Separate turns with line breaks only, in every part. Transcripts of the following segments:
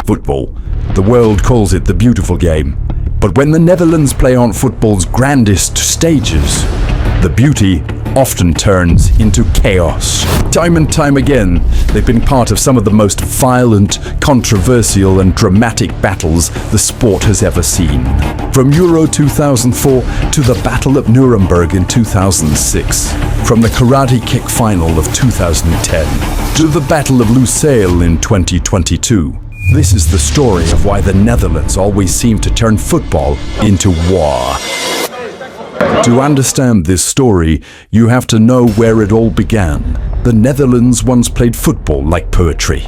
Football. The world calls it the beautiful game. But when the Netherlands play on football's grandest stages, the beauty often turns into chaos. Time and time again, they've been part of some of the most violent, controversial and dramatic battles the sport has ever seen. From Euro 2004 to the Battle of Nuremberg in 2006, from the karate kick final of 2010 to the Battle of Lusail in 2022. This is the story of why the Netherlands always seem to turn football into war. To understand this story, you have to know where it all began. The Netherlands once played football like poetry.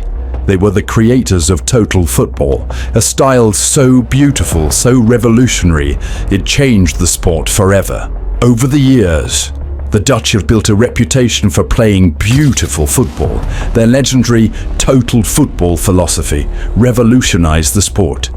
They were the creators of total football, a style so beautiful, so revolutionary, it changed the sport forever. Over the years, the Dutch have built a reputation for playing beautiful football. Their legendary total football philosophy revolutionized the sport.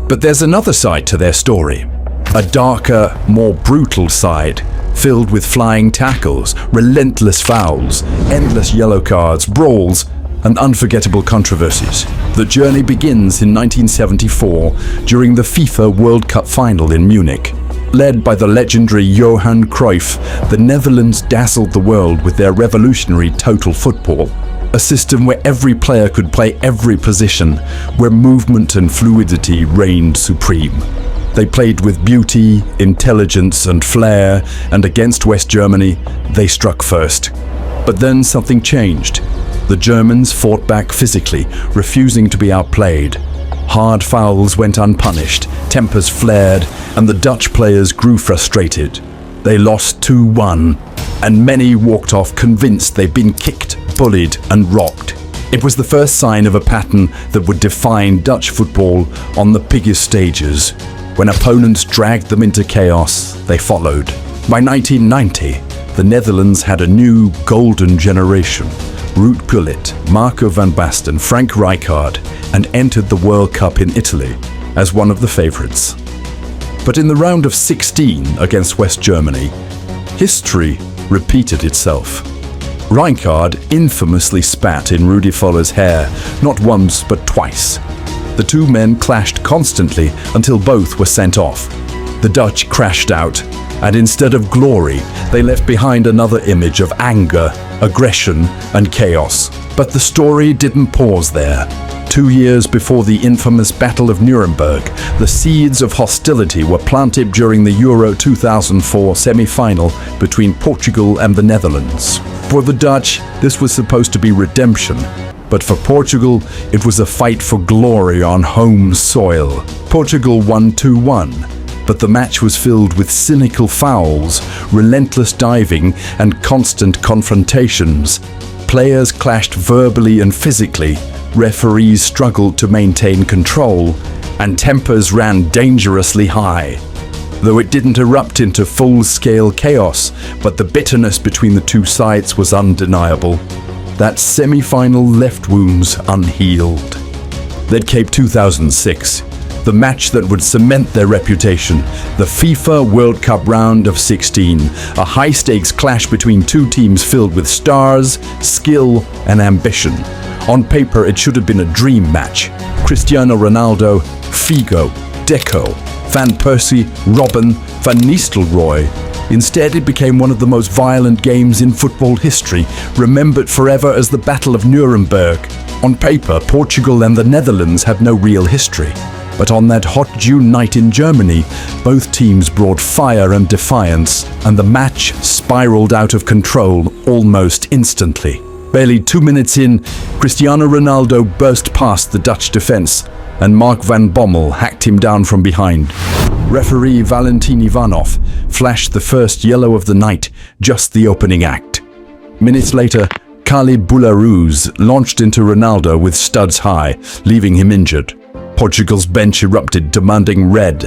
But there's another side to their story. A darker, more brutal side, filled with flying tackles, relentless fouls, endless yellow cards, brawls, and unforgettable controversies. The journey begins in 1974 during the FIFA World Cup final in Munich. Led by the legendary Johan Cruyff, the Netherlands dazzled the world with their revolutionary total football. A system where every player could play every position, where movement and fluidity reigned supreme. They played with beauty, intelligence and flair, and against West Germany, they struck first. But then something changed. The Germans fought back physically, refusing to be outplayed. Hard fouls went unpunished, tempers flared, and the Dutch players grew frustrated. They lost 2-1, and many walked off convinced they'd been kicked, bullied and rocked. It was the first sign of a pattern that would define Dutch football on the biggest stages. When opponents dragged them into chaos, they followed. By 1990, the Netherlands had a new golden generation. Ruud Gullit, Marco van Basten, Frank Rijkaard, and entered the World Cup in Italy as one of the favourites. But in the round of 16 against West Germany, history repeated itself. Rijkaard infamously spat in Rudi Voller's hair, not once but twice. The two men clashed constantly until both were sent off. The Dutch crashed out, and instead of glory, they left behind another image of anger, aggression, and chaos. But the story didn't pause there. 2 years before the infamous Battle of Nuremberg, the seeds of hostility were planted during the Euro 2004 semi-final between Portugal and the Netherlands. For the Dutch, this was supposed to be redemption. But for Portugal, it was a fight for glory on home soil. Portugal won 2-1, but the match was filled with cynical fouls, relentless diving, and constant confrontations. Players clashed verbally and physically, referees struggled to maintain control, and tempers ran dangerously high. Though it didn't erupt into full-scale chaos, but the bitterness between the two sides was undeniable. That semi-final left wounds unhealed. Then came 2006, the match that would cement their reputation, the FIFA World Cup round of 16, a high-stakes clash between two teams filled with stars, skill and ambition. On paper, it should have been a dream match. Cristiano Ronaldo, Figo, Deco, Van Persie, Robben, Van Nistelrooy. Instead, it became one of the most violent games in football history, remembered forever as the Battle of Nuremberg. On paper, Portugal and the Netherlands had no real history. But on that hot June night in Germany, both teams brought fire and defiance, and the match spiraled out of control almost instantly. Barely 2 minutes in, Cristiano Ronaldo burst past the Dutch defense, and Mark van Bommel hacked him down from behind. Referee Valentin Ivanov flashed the first yellow of the night, just the opening act. Minutes later, Caleb Boularus launched into Ronaldo with studs high, leaving him injured. Portugal's bench erupted, demanding red.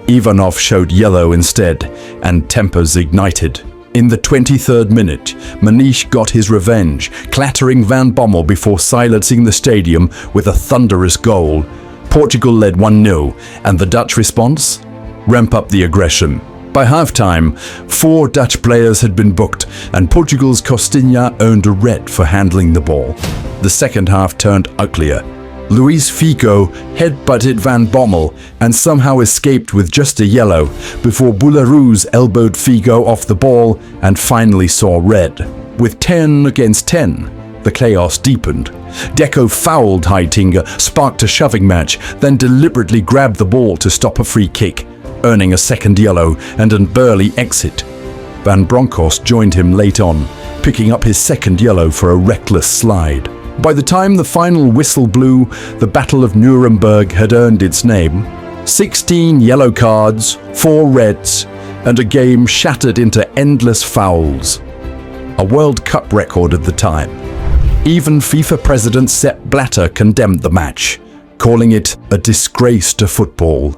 Ivanov showed yellow instead, and tempers ignited. In the 23rd minute, Manish got his revenge, clattering Van Bommel before silencing the stadium with a thunderous goal. Portugal led 1-0, and the Dutch response? Ramp up the aggression. By halftime, 4 Dutch players had been booked, and Portugal's Costinha earned a red for handling the ball. The second half turned uglier. Luis Figo headbutted Van Bommel and somehow escaped with just a yellow before Boularouz elbowed Figo off the ball and finally saw red. With 10 against 10, the chaos deepened. Deco fouled Heitinga, sparked a shoving match, then deliberately grabbed the ball to stop a free kick, earning a second yellow and an early exit. Van Bronckhorst joined him late on, picking up his second yellow for a reckless slide. By the time the final whistle blew, the Battle of Nuremberg had earned its name. 16 yellow cards, 4 reds, and a game shattered into endless fouls. A World Cup record at the time. Even FIFA President Sepp Blatter condemned the match, calling it a disgrace to football.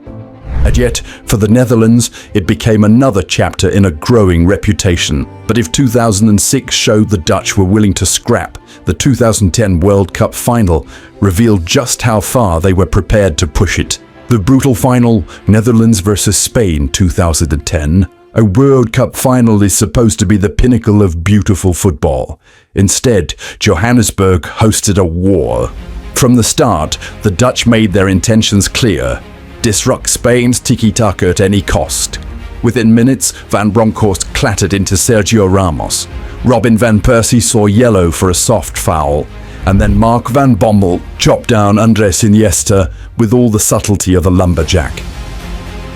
And yet, for the Netherlands, it became another chapter in a growing reputation. But if 2006 showed the Dutch were willing to scrap, the 2010 World Cup final revealed just how far they were prepared to push it. The brutal final, Netherlands versus Spain 2010, a World Cup final is supposed to be the pinnacle of beautiful football. Instead, Johannesburg hosted a war. From the start, the Dutch made their intentions clear: disrupt Spain's tiki-taka at any cost. Within minutes, Van Bronckhorst clattered into Sergio Ramos. Robin van Persie saw yellow for a soft foul, and then Mark van Bommel chopped down Andres Iniesta with all the subtlety of a lumberjack.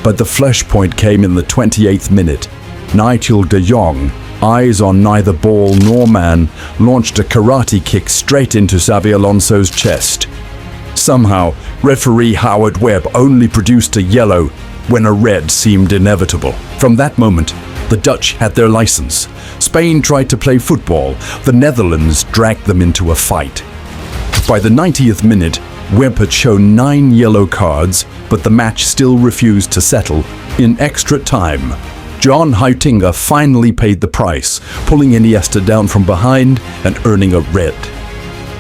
But the flashpoint came in the 28th minute. Nigel de Jong, eyes on neither ball nor man, launched a karate kick straight into Xabi Alonso's chest. Somehow, referee Howard Webb only produced a yellow when a red seemed inevitable. From that moment, the Dutch had their license. Spain tried to play football. The Netherlands dragged them into a fight. By the 90th minute, Webb had shown 9 yellow cards, but the match still refused to settle. In extra time, John Heitinga finally paid the price, pulling Iniesta down from behind and earning a red.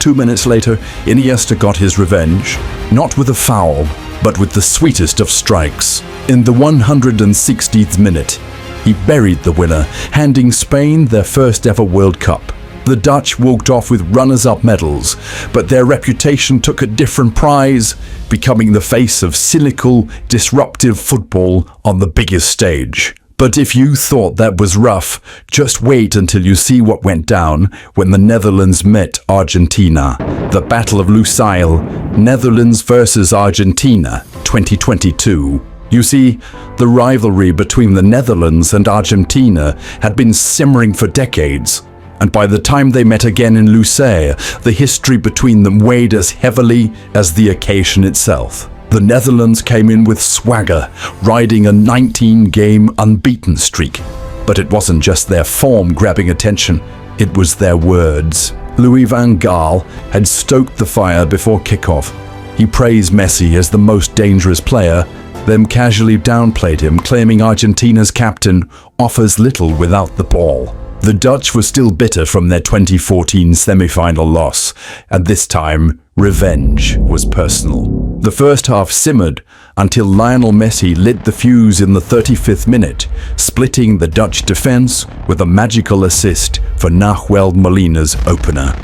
2 minutes later, Iniesta got his revenge, not with a foul, but with the sweetest of strikes. In the 160th minute, he buried the winner, handing Spain their first ever World Cup. The Dutch walked off with runners-up medals, but their reputation took a different prize, becoming the face of cynical, disruptive football on the biggest stage. But if you thought that was rough, just wait until you see what went down when the Netherlands met Argentina. The Battle of Lusail, Netherlands versus Argentina, 2022. You see, the rivalry between the Netherlands and Argentina had been simmering for decades, and by the time they met again in Lusail, the history between them weighed as heavily as the occasion itself. The Netherlands came in with swagger, riding a 19-game unbeaten streak. But it wasn't just their form grabbing attention, it was their words. Louis van Gaal had stoked the fire before kickoff. He praised Messi as the most dangerous player, then casually downplayed him, claiming Argentina's captain offers little without the ball. The Dutch were still bitter from their 2014 semi-final loss, and this time, revenge was personal. The first half simmered until Lionel Messi lit the fuse in the 35th minute, splitting the Dutch defense with a magical assist for Nahuel Molina's opener.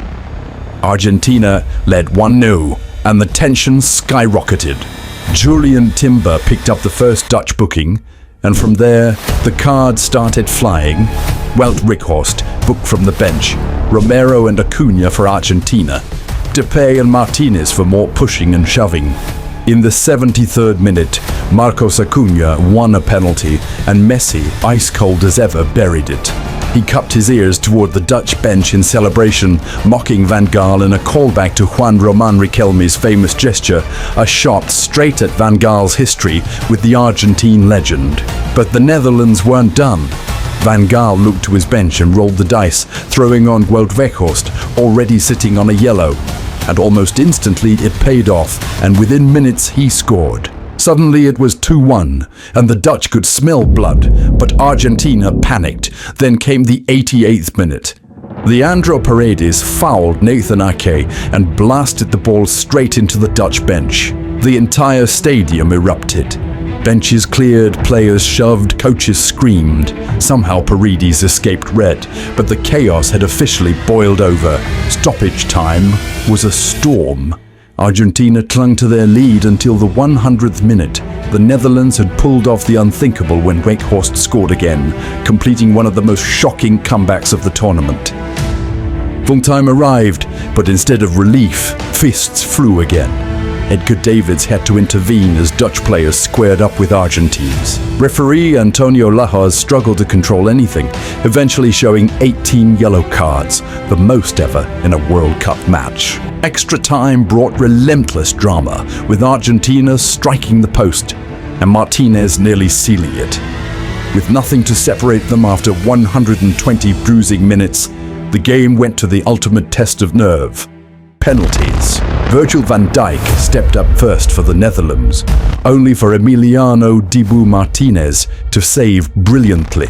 Argentina led 1-0, and the tension skyrocketed. Julian Timber picked up the first Dutch booking, and from there, the cards started flying. Wout Weghorst booked from the bench, Romero and Acuna for Argentina, Depay and Martinez for more pushing and shoving. In the 73rd minute, Marcos Acuna won a penalty, and Messi, ice cold as ever, buried it. He cupped his ears toward the Dutch bench in celebration, mocking Van Gaal in a callback to Juan Roman Riquelme's famous gesture, a shot straight at Van Gaal's history with the Argentine legend. But the Netherlands weren't done. Van Gaal looked to his bench and rolled the dice, throwing on Wout Weghorst, already sitting on a yellow. And almost instantly it paid off, and within minutes he scored. Suddenly it was 2-1, and the Dutch could smell blood, but Argentina panicked. Then came the 88th minute. Leandro Paredes fouled Nathan Ake and blasted the ball straight into the Dutch bench. The entire stadium erupted. Benches cleared, players shoved, coaches screamed. Somehow Paredes escaped red, but the chaos had officially boiled over. Stoppage time was a storm. Argentina clung to their lead until the 100th minute. The Netherlands had pulled off the unthinkable when Weghorst scored again, completing one of the most shocking comebacks of the tournament. Full time arrived, but instead of relief, fists flew again. Edgar Davids had to intervene as Dutch players squared up with Argentines. Referee Antonio Lahoz struggled to control anything, eventually showing 18 yellow cards, the most ever in a World Cup match. Extra time brought relentless drama, with Argentina striking the post and Martinez nearly sealing it. With nothing to separate them after 120 bruising minutes, the game went to the ultimate test of nerve. Penalties. Virgil van Dijk stepped up first for the Netherlands, only for Emiliano Dibu Martinez to save brilliantly.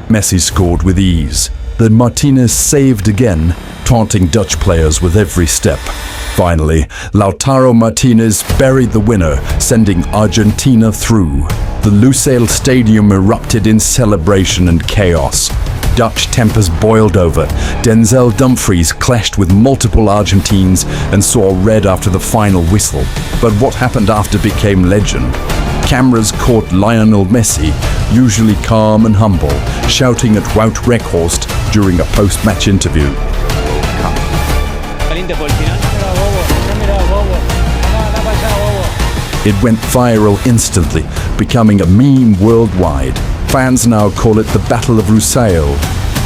Messi scored with ease. Then Martinez saved again, taunting Dutch players with every step. Finally, Lautaro Martinez buried the winner, sending Argentina through. The Lusail stadium erupted in celebration and chaos. Dutch tempers boiled over. Denzel Dumfries clashed with multiple Argentines and saw red after the final whistle. But what happened after became legend. Cameras caught Lionel Messi, usually calm and humble, shouting at Wout Weghorst during a post-match interview. It went viral instantly, becoming a meme worldwide. Fans now call it the Battle of Lusail,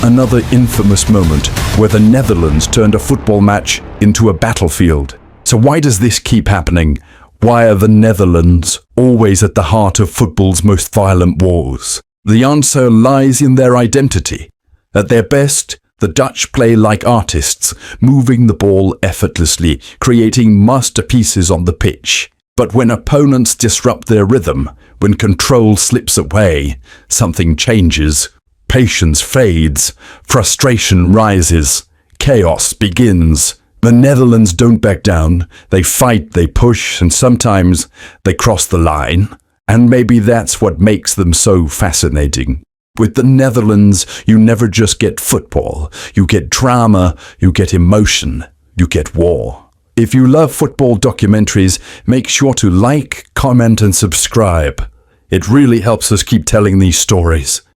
another infamous moment where the Netherlands turned a football match into a battlefield. So why does this keep happening? Why are the Netherlands always at the heart of football's most violent wars? The answer lies in their identity. At their best, the Dutch play like artists, moving the ball effortlessly, creating masterpieces on the pitch. But when opponents disrupt their rhythm, when control slips away, something changes. Patience fades, frustration rises, chaos begins. The Netherlands don't back down. They fight, they push, and sometimes they cross the line. And maybe that's what makes them so fascinating. With the Netherlands, you never just get football. You get drama, you get emotion, you get war. If you love football documentaries, make sure to like, comment, and subscribe. It really helps us keep telling these stories.